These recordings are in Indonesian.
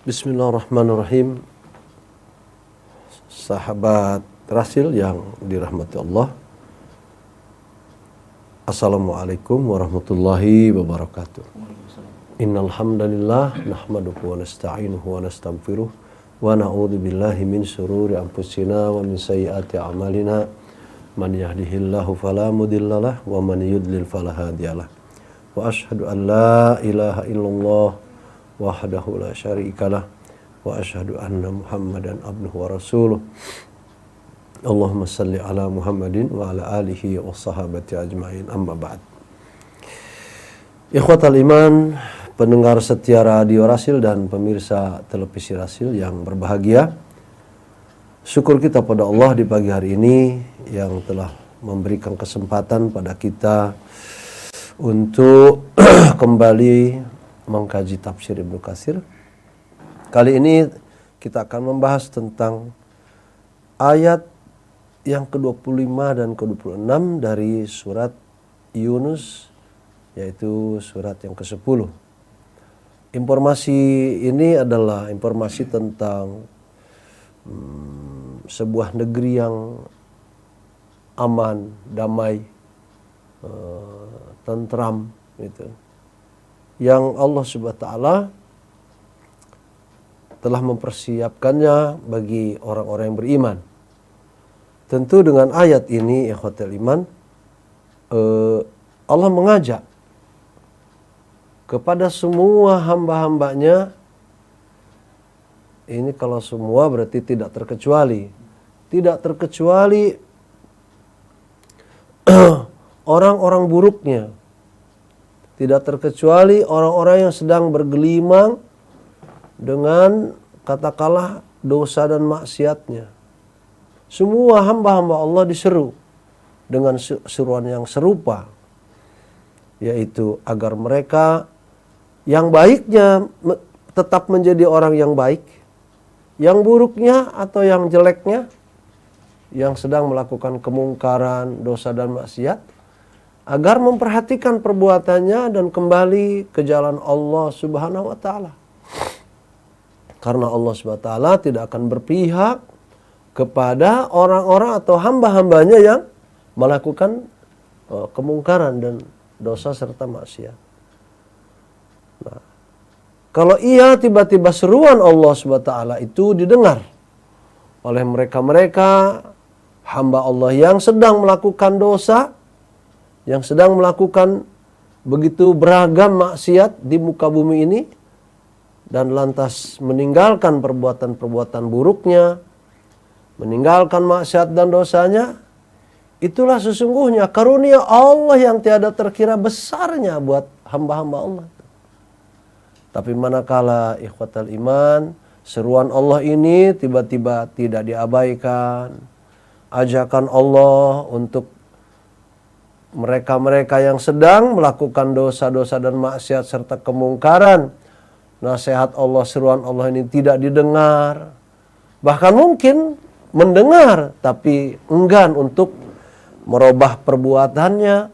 Bismillahirrahmanirrahim. Sahabat Rasil yang dirahmati Allah, Assalamualaikum warahmatullahi wabarakatuh. Innal hamdalillah nahmaduhu wa nasta'inuhu wa nastaghfiruh wa na'udzu billahi min syururi anfusina wa min sayyiati a'malina. Man yahdihillahu fala mudhillalah wa man yudlil fala hadiyalah. Wa asyhadu an la ilaha illallah wahdahu la syarikalah wa asyhadu anna Muhammadan abduhu wa rasuluh. Allahumma salli ala Muhammadin wa ala alihi wa sahabati ajma'in, amma ba'd. Ikhwatal iman, pendengar setia Radio Rasil dan pemirsa televisi Rasil yang berbahagia, syukur kita pada Allah di pagi hari ini yang telah memberikan kesempatan pada kita untuk kembali mengkaji tafsir Ibnu Katsir. Kali ini kita akan membahas tentang ayat yang ke-25 dan ke-26 dari surat Yunus, yaitu surat yang ke-10. Informasi ini adalah informasi tentang sebuah negeri yang aman, damai, tentram, gitu, yang Allah Subhanahu wa taala telah mempersiapkannya bagi orang-orang yang beriman. Tentu dengan ayat ini, ikhwatul iman, Allah mengajak kepada semua hamba-hambanya. Ini kalau semua berarti tidak terkecuali orang-orang buruknya, tidak terkecuali orang-orang yang sedang bergelimang dengan katakanlah dosa dan maksiatnya. Semua hamba-hamba Allah diseru dengan seruan yang serupa, yaitu agar mereka yang baiknya tetap menjadi orang yang baik, yang buruknya atau yang jeleknya, yang sedang melakukan kemungkaran, dosa dan maksiat, agar memperhatikan perbuatannya dan kembali ke jalan Allah Subhanahu wa taala. Karena Allah Subhanahu wa taala tidak akan berpihak kepada orang-orang atau hamba-hambanya yang melakukan kemungkaran dan dosa serta maksiat. Nah, kalau ia tiba-tiba seruan Allah Subhanahu wa taala itu didengar oleh mereka-mereka hamba Allah yang sedang melakukan dosa, yang sedang melakukan begitu beragam maksiat di muka bumi ini, dan lantas meninggalkan perbuatan-perbuatan buruknya, meninggalkan maksiat dan dosanya, itulah sesungguhnya karunia Allah yang tiada terkira besarnya buat hamba-hamba Allah. Tapi manakala ikhwatal iman, seruan Allah ini tiba-tiba tidak diabaikan, ajakan Allah untuk mereka-mereka yang sedang melakukan dosa-dosa dan maksiat serta kemungkaran, nasihat Allah, seruan Allah ini tidak didengar. Bahkan mungkin mendengar tapi enggan untuk merubah perbuatannya.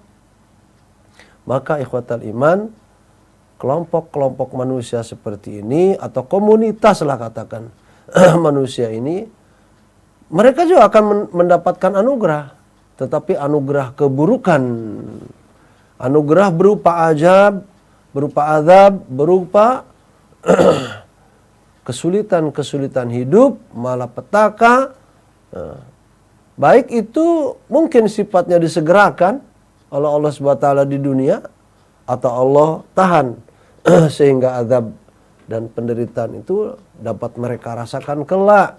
Maka ikhwatal iman, kelompok-kelompok manusia seperti ini atau komunitas lah katakan manusia ini, mereka juga akan mendapatkan anugerah, tetapi anugerah keburukan. Anugerah berupa azab, berupa kesulitan-kesulitan hidup, malapetaka. Baik itu mungkin sifatnya disegerakan oleh Allah Subhanahu wa taala di dunia, atau Allah tahan sehingga azab dan penderitaan itu dapat mereka rasakan kelak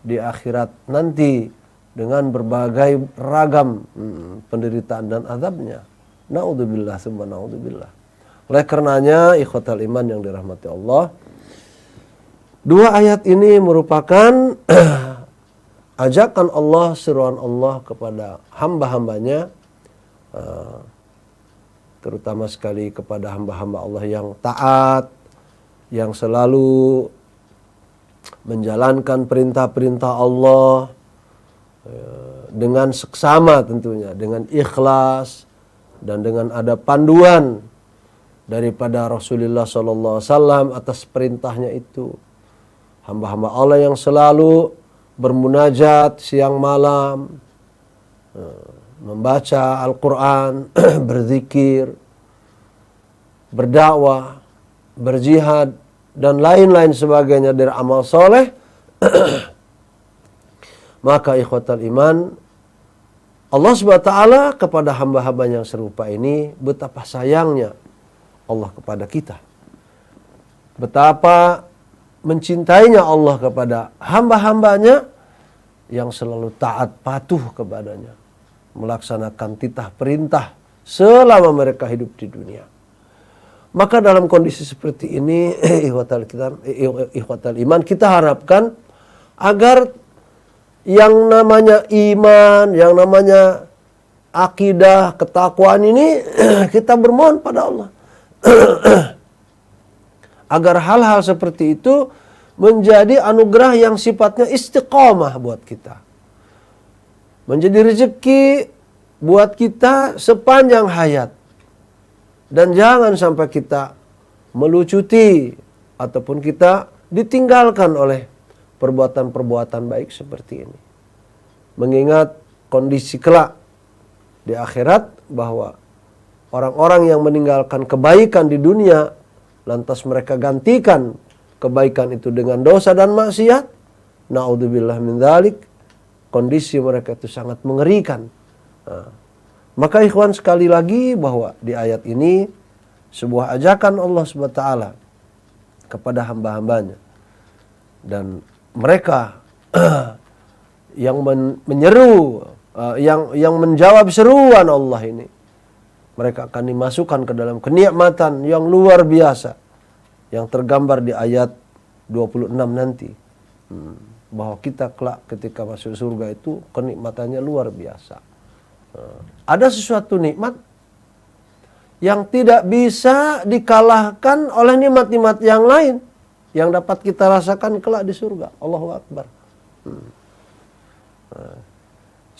di akhirat nanti dengan berbagai ragam penderitaan dan azabnya. Naudzubillah summa naudzubillah. Oleh karenanya ikhwatal iman yang dirahmati Allah, dua ayat ini merupakan ajakan Allah, seruan Allah kepada hamba-hambanya, terutama sekali kepada hamba-hamba Allah yang taat, yang selalu menjalankan perintah-perintah Allah dengan seksama tentunya, dengan ikhlas dan dengan ada panduan daripada Rasulullah SAW atas perintahnya itu. Hamba-hamba Allah yang selalu bermunajat siang malam, membaca Al-Quran, berzikir, berdakwah, berjihad, dan lain-lain sebagainya dari amal soleh. Maka ikhwatal iman, Allah SWT kepada hamba-hamba yang serupa ini, betapa sayangnya Allah kepada kita. Betapa mencintainya Allah kepada hamba-hambanya yang selalu taat patuh kepadanya, melaksanakan titah perintah selama mereka hidup di dunia. Maka dalam kondisi seperti ini, ikhwatal iman, kita harapkan agar yang namanya iman, yang namanya akidah, ketakwaan ini kita bermohon pada Allah. Agar hal-hal seperti itu menjadi anugerah yang sifatnya istiqomah buat kita. Menjadi rezeki buat kita sepanjang hayat. Dan jangan sampai kita melucuti ataupun kita ditinggalkan oleh perbuatan-perbuatan baik seperti ini. Mengingat kondisi kelak di akhirat bahwa orang-orang yang meninggalkan kebaikan di dunia lantas mereka gantikan kebaikan itu dengan dosa dan maksiat, naudzubillah min dzalik, kondisi mereka itu sangat mengerikan. Maka ikhwan, sekali lagi bahwa di ayat ini sebuah ajakan Allah SWT kepada hamba-hambanya. Dan mereka yang menyeru, yang menjawab seruan Allah ini, mereka akan dimasukkan ke dalam kenikmatan yang luar biasa yang tergambar di ayat 26 nanti. Bahwa kita kelak ketika masuk surga itu kenikmatannya luar biasa. Ada sesuatu nikmat yang tidak bisa dikalahkan oleh nikmat-nikmat yang lain yang dapat kita rasakan kelak di surga. Allahu Akbar.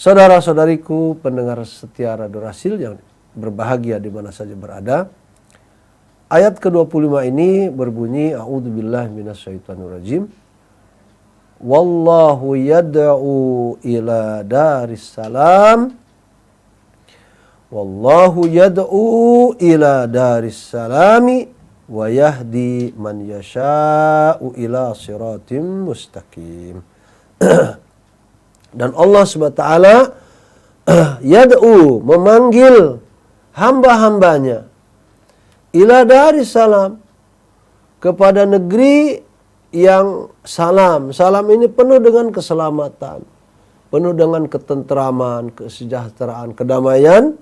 Saudara-saudariku pendengar setia Radio Rasil yang berbahagia di mana saja berada, ayat ke-25 ini berbunyi, a'udzubillahi minasyaitonirrajim. Wallahu yad'u ila daris salam. Wallahu yad'u ila daris salami wa yahdi man yasha'u ila siratim mustaqim. Dan Allah SWT yad'u, memanggil hamba-hambanya ila daris salam, kepada negeri yang salam. Salam ini penuh dengan keselamatan, penuh dengan ketentraman, kesejahteraan, kedamaian.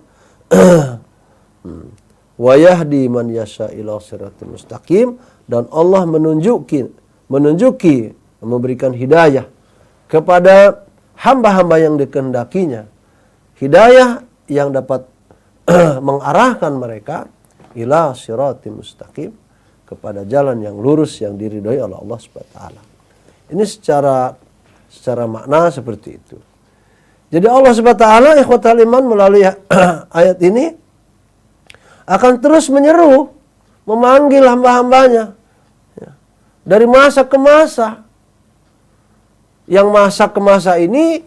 Wa yahdi man yasha ila siratal mustaqim, dan Allah menunjuki, memberikan hidayah kepada hamba-hamba yang dikehendakinya, hidayah yang dapat mengarahkan mereka ila siratal mustaqim, kepada jalan yang lurus yang diridhoi oleh Allah SWT. Ini secara makna seperti itu. Jadi Allah SWT, ikhwatal iman, melalui ayat ini akan terus menyeru, memanggil hamba-hambanya dari masa ke masa. Yang masa ke masa ini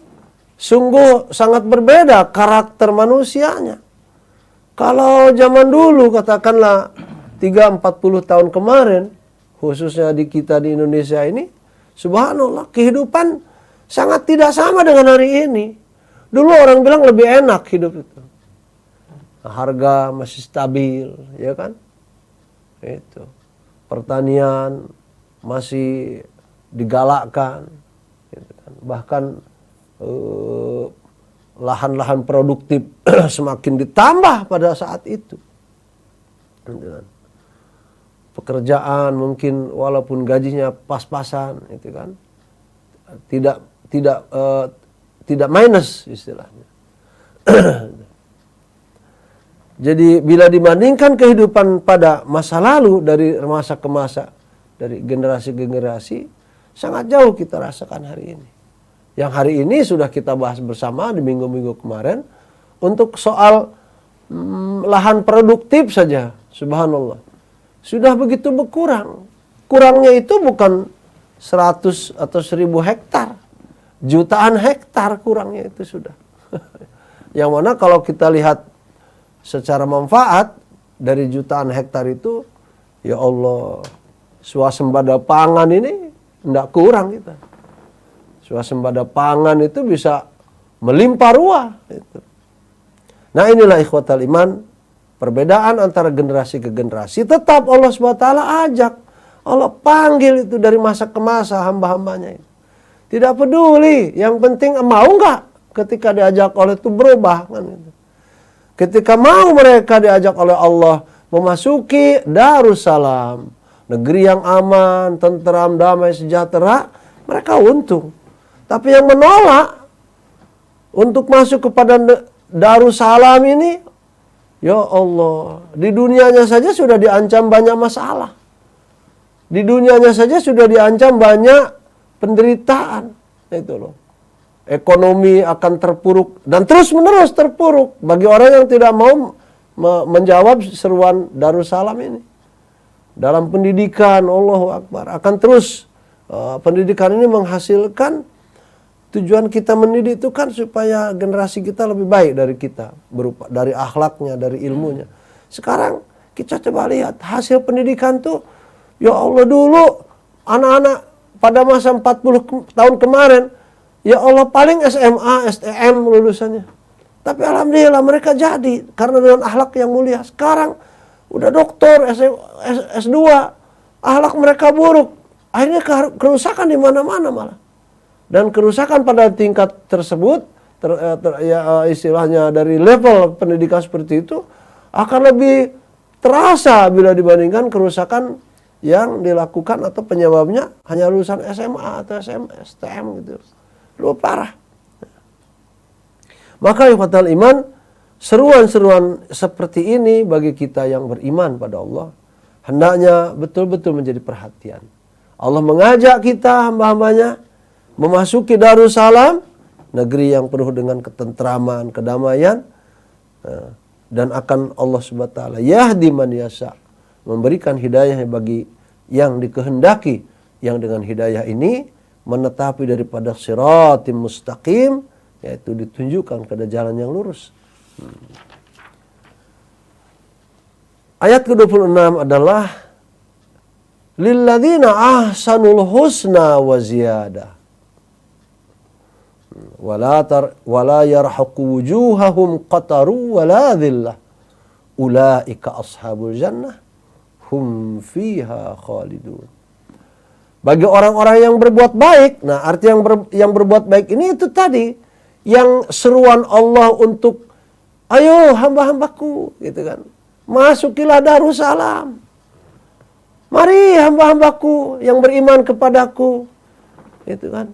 sungguh sangat berbeda karakter manusianya. Kalau zaman dulu, katakanlah 30-40 tahun kemarin, khususnya di kita di Indonesia ini, subhanallah, kehidupan sangat tidak sama dengan hari ini. Dulu orang bilang lebih enak hidup itu. Harga masih stabil, ya kan? Itu. Pertanian masih digalakkan. Gitu kan. Bahkan lahan-lahan produktif semakin ditambah pada saat itu. Gitu kan. Pekerjaan mungkin walaupun gajinya pas-pasan, itu kan, tidak minus istilahnya. Jadi bila dibandingkan kehidupan pada masa lalu dari masa ke masa, dari generasi ke generasi, sangat jauh kita rasakan hari ini. Yang hari ini sudah kita bahas bersama di minggu-minggu kemarin, untuk soal lahan produktif saja, subhanallah, sudah begitu berkurang. Kurangnya itu bukan 100 atau 1000 hektar, jutaan hektar kurangnya itu sudah. Yang mana kalau kita lihat secara manfaat dari jutaan hektar itu, ya Allah, swasembada pangan ini tidak kurang kita. Swasembada pangan itu bisa melimpah ruah. Gitu. Nah inilah ikhwatal iman, perbedaan antara generasi ke generasi. Tetap Allah SWT ajak, Allah panggil itu dari masa ke masa hamba-hambanya itu. Tidak peduli, yang penting mau nggak ketika diajak oleh itu berubah kan gitu. Ketika mau mereka diajak oleh Allah memasuki Darussalam, negeri yang aman, tenteram, damai, sejahtera, mereka untung. Tapi yang menolak untuk masuk kepada Darussalam ini, ya Allah, di dunianya saja sudah diancam banyak masalah. Di dunianya saja sudah diancam banyak penderitaan. Itu loh. Ekonomi akan terpuruk dan terus menerus terpuruk bagi orang yang tidak mau menjawab seruan Darussalam ini. Dalam pendidikan, Allahu Akbar, akan terus pendidikan ini menghasilkan, tujuan kita mendidik itu kan supaya generasi kita lebih baik dari kita, berupa dari akhlaknya, dari ilmunya. Sekarang kita coba lihat hasil pendidikan tuh, ya Allah, dulu anak-anak pada masa 40 tahun kemarin, ya Allah, paling SMA, STM lulusannya. Tapi alhamdulillah mereka jadi karena dengan akhlak yang mulia. Sekarang udah doktor, S2, akhlak mereka buruk. Akhirnya kerusakan di mana-mana malah. Dan kerusakan pada tingkat tersebut, istilahnya dari level pendidikan seperti itu, akan lebih terasa bila dibandingkan kerusakan yang dilakukan atau penyebabnya hanya lulusan SMA atau STM gitu. Lu parah. Maka ikhwatal iman, seruan-seruan seperti ini bagi kita yang beriman pada Allah hendaknya betul-betul menjadi perhatian. Allah mengajak kita hamba-hambanya memasuki Darussalam, negeri yang penuh dengan ketentraman, kedamaian, dan akan Allah SWT yahdi man yasha, memberikan hidayah bagi yang dikehendaki, yang dengan hidayah ini menetapi daripada siratim mustaqim, yaitu ditunjukkan pada jalan yang lurus. Ayat ke-26 adalah lilladzina ahsanul husna wa ziyadah wala yarhaqu wujuhahum qataru wala dhillah ulaika ashabul jannah hum fiha khalidun. Bagi orang-orang yang berbuat baik, nah arti yang berbuat baik ini itu tadi, yang seruan Allah untuk ayo hamba-hambaku gitu kan, masukilah Darussalam, mari hamba-hambaku yang beriman kepadaku gitu kan,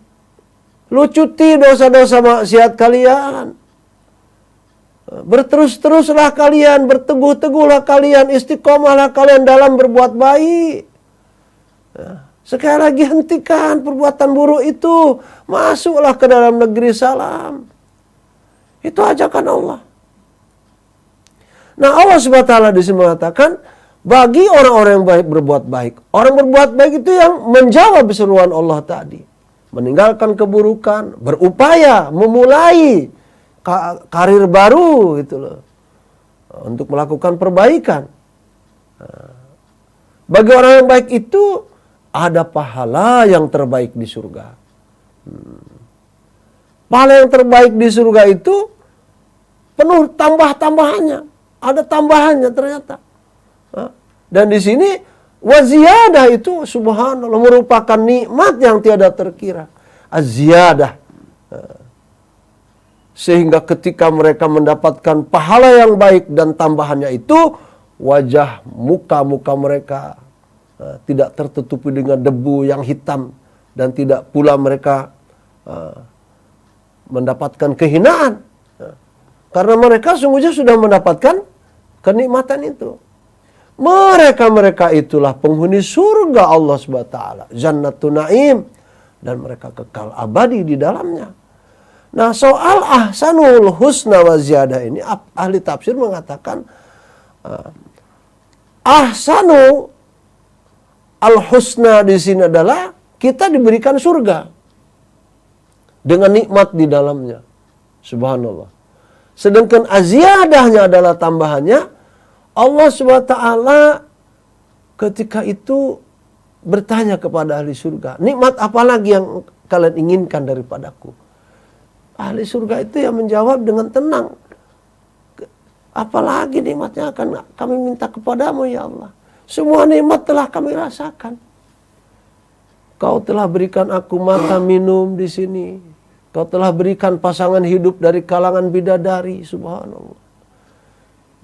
lucuti dosa-dosa maksiat kalian, berterus-teruslah kalian, berteguh-teguhlah kalian, istiqomahlah kalian dalam berbuat baik. Sekali lagi hentikan perbuatan buruk itu, masuklah ke dalam negeri salam. Itu ajakan Allah. Nah Allah SWT di sini mengatakan, bagi orang-orang yang baik berbuat baik. Orang berbuat baik itu yang menjawab seruan Allah tadi. Meninggalkan keburukan, berupaya memulai karir baru gitu loh. Untuk melakukan perbaikan. Bagi orang yang baik itu ada pahala yang terbaik di surga. Pahala yang terbaik di surga itu penuh tambah-tambahannya. Ada tambahannya ternyata. Dan di sini waziyadah itu subhanallah merupakan nikmat yang tiada terkira. Az-ziyadah. Sehingga ketika mereka mendapatkan pahala yang baik dan tambahannya itu, wajah muka-muka mereka tidak tertutupi dengan debu yang hitam, dan tidak pula mereka mendapatkan kehinaan, karena mereka sungguhnya sudah mendapatkan kenikmatan itu. Mereka-mereka itulah penghuni surga Allah SWT, Jannatun Na'im, dan mereka kekal abadi di dalamnya. Nah, soal ahsanul husna wa ziyadah ini ahli tafsir mengatakan ahsanu al husna di sini adalah kita diberikan surga dengan nikmat di dalamnya. Subhanallah. Sedangkan aziyadahnya adalah tambahannya, Allah SWT ketika itu bertanya kepada ahli surga, nikmat apa lagi yang kalian inginkan daripadaku? Ahli surga itu yang menjawab dengan tenang, apalagi nikmatnya akan kami minta kepadamu ya Allah. Semua nikmat telah kami rasakan. Kau telah berikan aku makan minum di sini. Kau telah berikan pasangan hidup dari kalangan bidadari, subhanallah.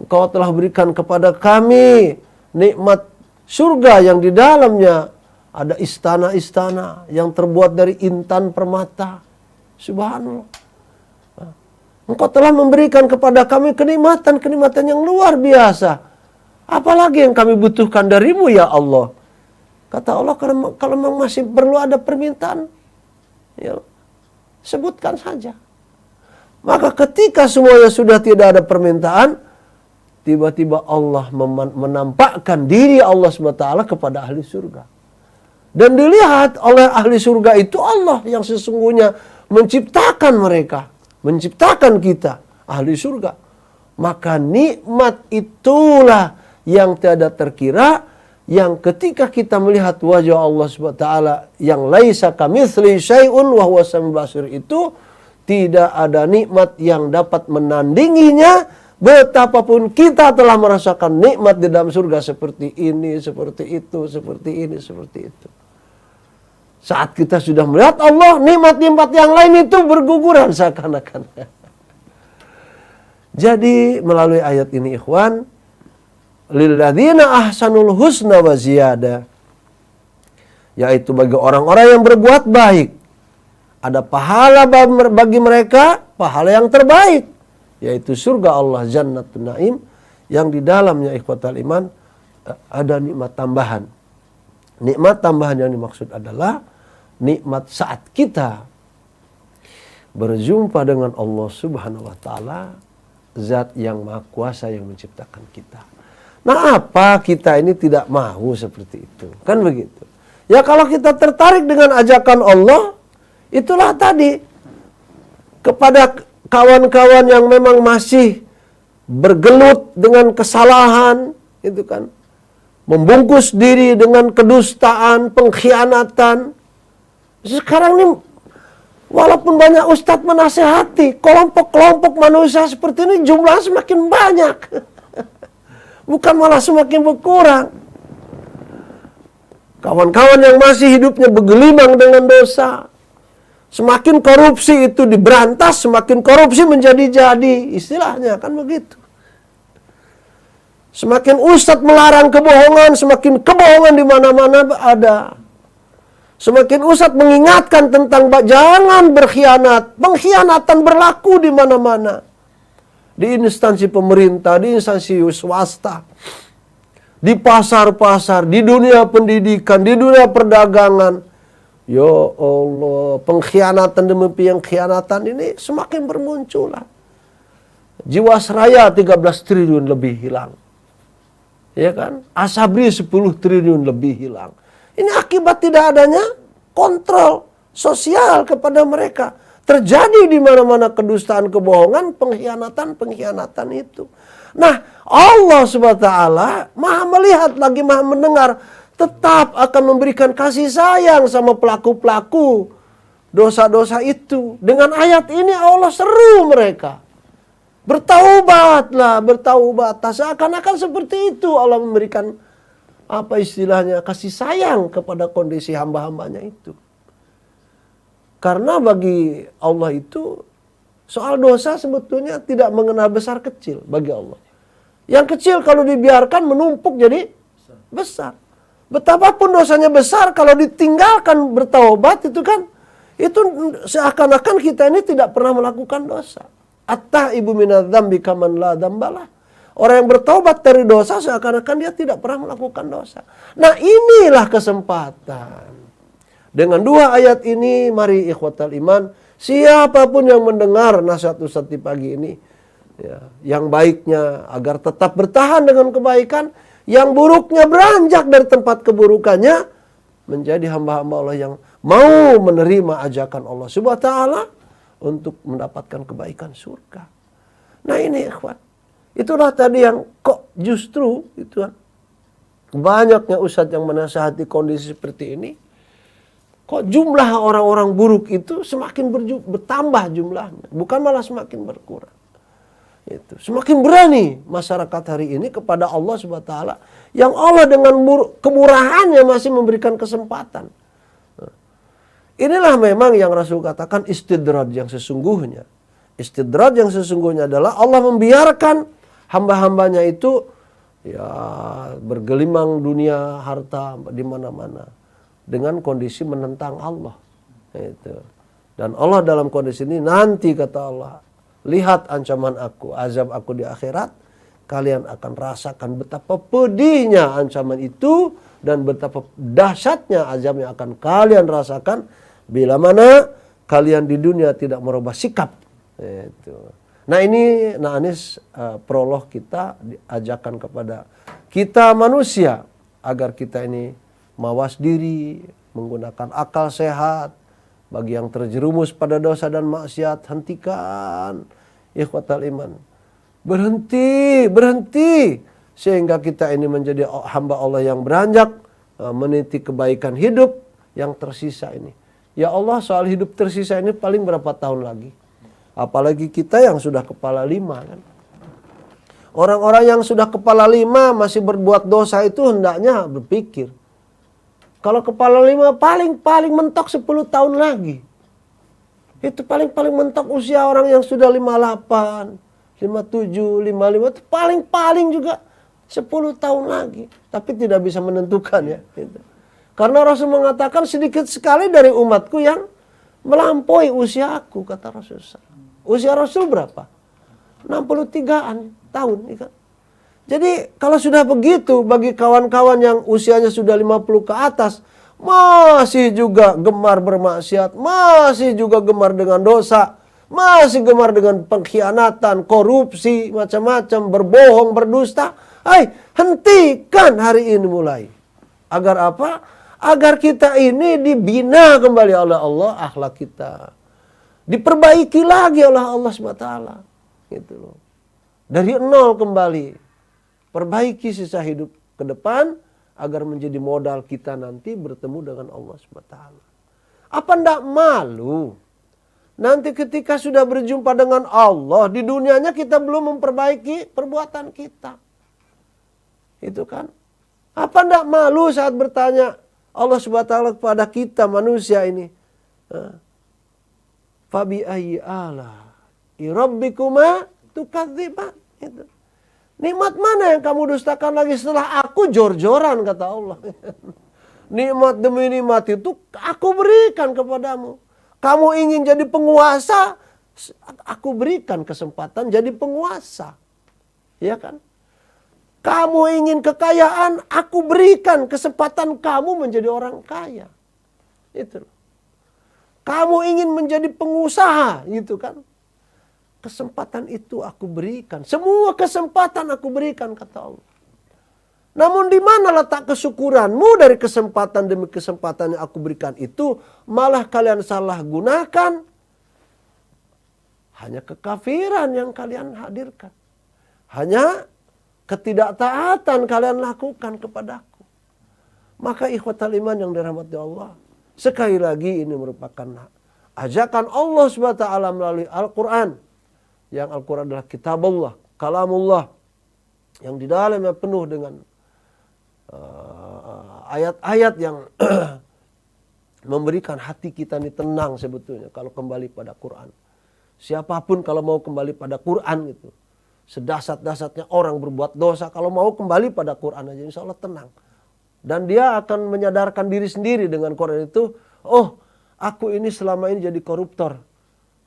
Engkau telah berikan kepada kami nikmat surga yang di dalamnya ada istana-istana yang terbuat dari intan permata. Subhanallah. Engkau telah memberikan kepada kami kenikmatan-kenikmatan yang luar biasa. Apalagi yang kami butuhkan darimu ya Allah. Kata Allah, kalau memang masih perlu ada permintaan, ya, sebutkan saja. Maka ketika semuanya sudah tidak ada permintaan, tiba-tiba Allah menampakkan diri Allah SWT kepada ahli surga. Dan dilihat oleh ahli surga itu Allah yang sesungguhnya menciptakan mereka, menciptakan kita, ahli surga. Maka nikmat itulah yang tiada terkira, yang ketika kita melihat wajah Allah SWT yang laisa kamitsli syai'un wa huwa samiul basir itu, tidak ada nikmat yang dapat menandinginya. Betapapun kita telah merasakan nikmat di dalam surga seperti ini, seperti itu, seperti ini, seperti itu. Saat kita sudah melihat Allah, nikmat-nikmat yang lain itu berguguran seakan-akan. Jadi melalui ayat ini ikhwan, lilladzina ahsanul husna wa ziyadah, yaitu bagi orang-orang yang berbuat baik ada pahala bagi mereka, pahala yang terbaik, yaitu surga Allah Jannatun Na'im, yang di dalamnya ikhwatal iman ada nikmat tambahan. Nikmat tambahan yang dimaksud adalah nikmat saat kita berjumpa dengan Allah Subhanahu wa taala, zat yang maha kuasa yang menciptakan kita. Nah, apa kita ini tidak mau seperti itu? Kan begitu. Ya kalau kita tertarik dengan ajakan Allah, itulah tadi, kepada kawan-kawan yang memang masih bergelut dengan kesalahan, itu kan, membungkus diri dengan kedustaan, pengkhianatan. Sekarang ini walaupun banyak ustadz menasehati, kelompok-kelompok manusia seperti ini jumlahnya semakin banyak. Bukan malah semakin berkurang. Kawan-kawan yang masih hidupnya bergelimang dengan dosa, semakin korupsi itu diberantas, semakin korupsi menjadi-jadi. Istilahnya kan begitu. Semakin ustadz melarang kebohongan, semakin kebohongan di mana-mana ada. Semakin ustadz mengingatkan tentang jangan berkhianat, pengkhianatan berlaku di mana-mana. Di instansi pemerintah, di instansi swasta, di pasar-pasar, di dunia pendidikan, di dunia perdagangan. Ya Allah, pengkhianatan demi pengkhianatan ini semakin bermunculan. Jiwasraya 13 triliun lebih hilang. Ya kan? Asabri 10 triliun lebih hilang. Ini akibat tidak adanya kontrol sosial kepada mereka. Terjadi di mana-mana kedustaan, kebohongan, pengkhianatan itu. Nah, Allah SWT maha melihat lagi maha mendengar, tetap akan memberikan kasih sayang sama pelaku-pelaku dosa-dosa itu. Dengan ayat ini Allah seru mereka. Bertaubatlah, bertaubat. Seakan-akan seperti itu Allah memberikan apa istilahnya, kasih sayang kepada kondisi hamba-hambanya itu. Karena bagi Allah itu soal dosa sebetulnya tidak mengenal besar kecil bagi Allah. Yang kecil kalau dibiarkan menumpuk jadi besar. Betapapun dosanya besar, kalau ditinggalkan bertaubat itu kan, itu seakan-akan kita ini tidak pernah melakukan dosa. At-taibu minadz dzambi kaman la dzambalah. Orang yang bertobat dari dosa seakan-akan dia tidak pernah melakukan dosa. Nah, inilah kesempatan. Dengan dua ayat ini, mari ikhwatal iman, siapapun yang mendengar nasihat Ustaz di pagi ini, ya, yang baiknya agar tetap bertahan dengan kebaikan, yang buruknya beranjak dari tempat keburukannya, menjadi hamba-hamba Allah yang mau menerima ajakan Allah Subhanahu wa taala untuk mendapatkan kebaikan surga. Nah ini ikhwan, itulah tadi yang kok justru itu kan banyaknya ustadz yang menasihati kondisi seperti ini. Kok jumlah orang-orang buruk itu semakin bertambah jumlahnya, bukan malah semakin berkurang. Itu semakin berani masyarakat hari ini kepada Allah Subhanahu wa taala yang Allah dengan kemurahannya masih memberikan kesempatan. Inilah memang yang Rasul katakan istidraj yang sesungguhnya. Istidraj yang sesungguhnya adalah Allah membiarkan hamba-hambanya itu ya bergelimang dunia harta di mana-mana dengan kondisi menentang Allah. Itu. Dan Allah dalam kondisi ini nanti kata Allah, lihat ancaman aku, azab aku di akhirat, kalian akan rasakan betapa pedihnya ancaman itu dan betapa dahsyatnya azab yang akan kalian rasakan bila mana kalian di dunia tidak merubah sikap. Itu. Nah ini Anis prolog kita diajarkan kepada kita manusia agar kita ini mawas diri, menggunakan akal sehat. Bagi yang terjerumus pada dosa dan maksiat, hentikan ikhwatal iman. Berhenti sehingga kita ini menjadi hamba Allah yang beranjak meniti kebaikan hidup yang tersisa ini. Ya Allah, soal hidup tersisa ini paling berapa tahun lagi? Apalagi kita yang sudah kepala 5 kan. Orang-orang yang sudah kepala 5 masih berbuat dosa itu hendaknya berpikir. Kalau kepala 5 paling mentok 10 tahun lagi. Itu paling mentok usia orang yang sudah 58, 57, 55 itu paling juga 10 tahun lagi. Tapi tidak bisa menentukan ya. Gitu. Karena Rasul mengatakan sedikit sekali dari umatku yang melampaui usiaku, kata Rasul. Usia Rasul berapa? 63-an tahun. Ya kan? Jadi kalau sudah begitu bagi kawan-kawan yang usianya sudah 50 ke atas, masih juga gemar bermaksiat, masih juga gemar dengan dosa, masih gemar dengan pengkhianatan, korupsi, macam-macam, berbohong, berdusta. Hentikan hari ini mulai. Agar apa? Agar kita ini dibina kembali oleh Allah akhlak kita. Diperbaiki lagi oleh Allah SWT. Gitu loh. Dari nol kembali. Perbaiki sisa hidup ke depan agar menjadi modal kita nanti bertemu dengan Allah SWT. Apa ndak malu? Nanti ketika sudah berjumpa dengan Allah, di dunianya kita belum memperbaiki perbuatan kita. Itu kan? Apa ndak malu saat bertanya Allah SWT kepada kita manusia ini? Fabi ayyi ala rabbikuma tukadziban. Itu. Nikmat mana yang kamu dustakan lagi setelah aku jor-joran, kata Allah. Nikmat demi nikmat itu aku berikan kepadamu. Kamu ingin jadi penguasa, aku berikan kesempatan jadi penguasa. Ya kan? Kamu ingin kekayaan, aku berikan kesempatan kamu menjadi orang kaya. Itu. Kamu ingin menjadi pengusaha, gitu kan? Kesempatan itu aku berikan. Semua kesempatan aku berikan, kata Allah. Namun di mana letak kesyukuranmu dari kesempatan demi kesempatan yang aku berikan itu? Malah kalian salah gunakan. Hanya kekafiran yang kalian hadirkan. Hanya ketidaktaatan kalian lakukan kepadaku. Maka ikhwatal iman yang dirahmati Allah. Sekali lagi ini merupakan ajakan Allah SWT melalui Al-Quran. Yang Al-Quran adalah kitab Allah, kalamullah. Yang di dalamnya penuh dengan ayat-ayat yang memberikan hati kita ini tenang sebetulnya kalau kembali pada Quran. Siapapun kalau mau kembali pada Quran gitu. Sedasat-dasatnya orang berbuat dosa, kalau mau kembali pada Quran aja insya Allah tenang. Dan dia akan menyadarkan diri sendiri dengan Quran itu, oh aku ini selama ini jadi koruptor.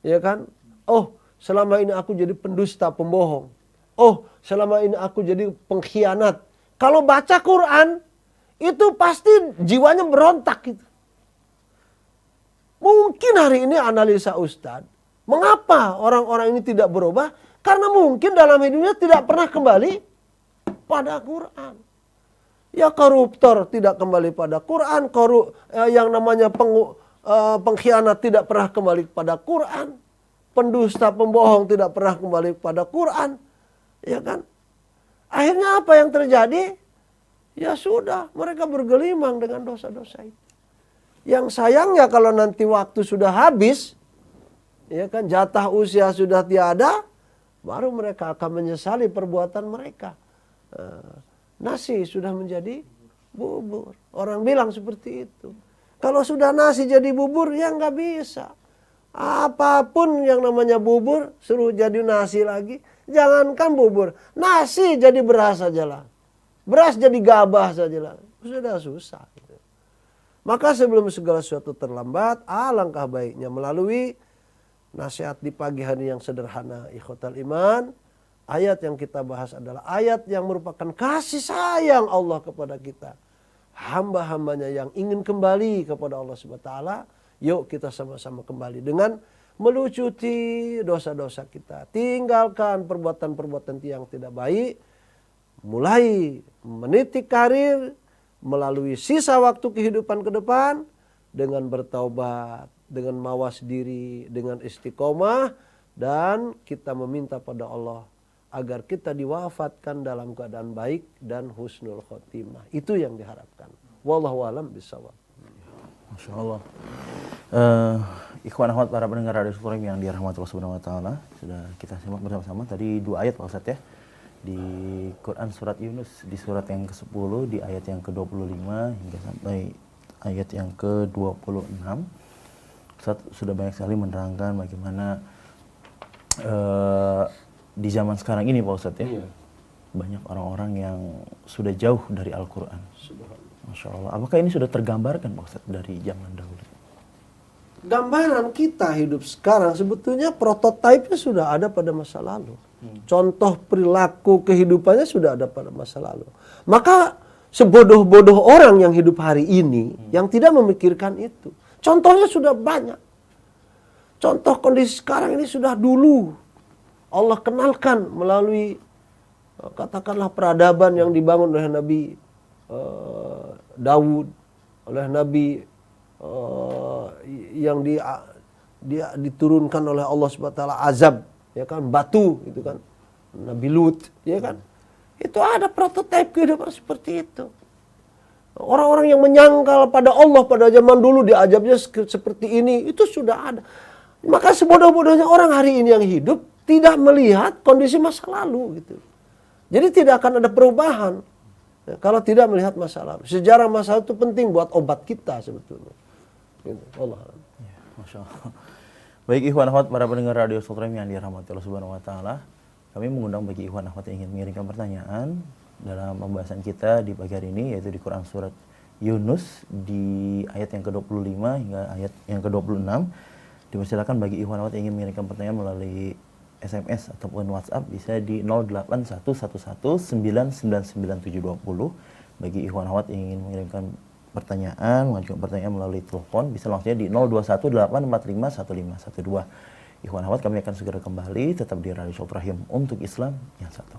Ya kan? Oh selama ini aku jadi pendusta, pembohong. oh selama ini aku jadi pengkhianat. Kalau baca Quran, itu pasti jiwanya berontak gitu. Mungkin hari ini analisa Ustadz, mengapa orang-orang ini tidak berubah? Karena mungkin dalam hidupnya tidak pernah kembali pada Quran. Ya koruptor tidak kembali pada Quran, yang namanya pengkhianat tidak pernah kembali pada Quran, pendusta, pembohong tidak pernah kembali pada Quran, ya kan? Akhirnya apa yang terjadi? Ya sudah, mereka bergelimang dengan dosa-dosa itu. Yang sayangnya kalau nanti waktu sudah habis, ya kan, jatah usia sudah tiada, baru mereka akan menyesali perbuatan mereka. Nasi sudah menjadi bubur. Orang bilang seperti itu. Kalau sudah nasi jadi bubur, ya nggak bisa. Apapun yang namanya bubur, suruh jadi nasi lagi. Jangankan bubur, nasi jadi beras sajalah. Beras jadi gabah sajalah. Sudah susah. Maka sebelum segala sesuatu terlambat, alangkah baiknya melalui nasihat di pagi hari yang sederhana, ikhwatal iman. Ayat yang kita bahas adalah ayat yang merupakan kasih sayang Allah kepada kita. Hamba-hambanya yang ingin kembali kepada Allah SWT. Yuk kita sama-sama kembali dengan melucuti dosa-dosa kita. Tinggalkan perbuatan-perbuatan yang tidak baik. Mulai meniti karir melalui sisa waktu kehidupan ke depan dengan bertaubat, dengan mawas diri, dengan istiqomah, dan kita meminta pada Allah agar kita diwafatkan dalam keadaan baik dan husnul khotimah. Itu yang diharapkan. Wallahu a'lam bishawab. Masya Allah. Ikhwan akhwat para pendengar Radio Supreme yang dirahmati Allah Subhanahu wa taala, sudah kita simak bersama-sama tadi 2 ayat Pak Ustadz ya. Di Quran surat Yunus di surat yang ke-10 di ayat yang ke-25 hingga sampai ayat yang ke-26. Ustadz sudah banyak sekali menerangkan bagaimana di zaman sekarang ini Pak Ustadz ya. Iya. Banyak orang-orang yang sudah jauh dari Al-Quran. Masya Allah. Apakah ini sudah tergambarkan Pak Ustadz dari zaman dahulu? Gambaran kita hidup sekarang sebetulnya prototipenya sudah ada pada masa lalu. Contoh perilaku kehidupannya sudah ada pada masa lalu. Maka sebodoh-bodoh orang yang hidup hari ini yang tidak memikirkan itu. Contohnya sudah banyak. Contoh kondisi sekarang ini sudah dulu Allah kenalkan melalui katakanlah peradaban yang dibangun oleh Nabi Daud, oleh Nabi yang dia diturunkan oleh Allah SWT azab, ya kan, batu itu kan, Nabi Lut, ya kan, itu ada prototipe kehidupan seperti itu. Orang-orang yang menyangkal pada Allah pada zaman dulu diazabnya seperti ini, itu sudah ada. Maka sebodoh-bodohnya orang hari ini yang hidup tidak melihat kondisi masa lalu gitu. Jadi tidak akan ada perubahan ya, kalau tidak melihat masa lalu. Sejarah masa lalu itu penting buat obat kita sebetulnya. Gitu. Allah. Ya, Masya Allah. Baik ikhwan akhwat para pendengar Radio Supreme yang dirahmati Allah Subhanahu wa taala, kami mengundang bagi ikhwan akhwat yang ingin mengirimkan pertanyaan dalam pembahasan kita di pagi hari ini, yaitu di Quran surat Yunus di ayat yang ke-25 hingga ayat yang ke-26. Dipersilakan bagi ikhwan akhwat yang ingin mengirimkan pertanyaan melalui SMS ataupun WhatsApp bisa di 081119999720. Bagi ikhwan akhwat yang ingin mengirimkan pertanyaan, mengajukan pertanyaan melalui telepon bisa langsung di 0218451512. Ikhwan akhwat, kami akan segera kembali tetap di Radio Syarah Rahim untuk Islam yang satu.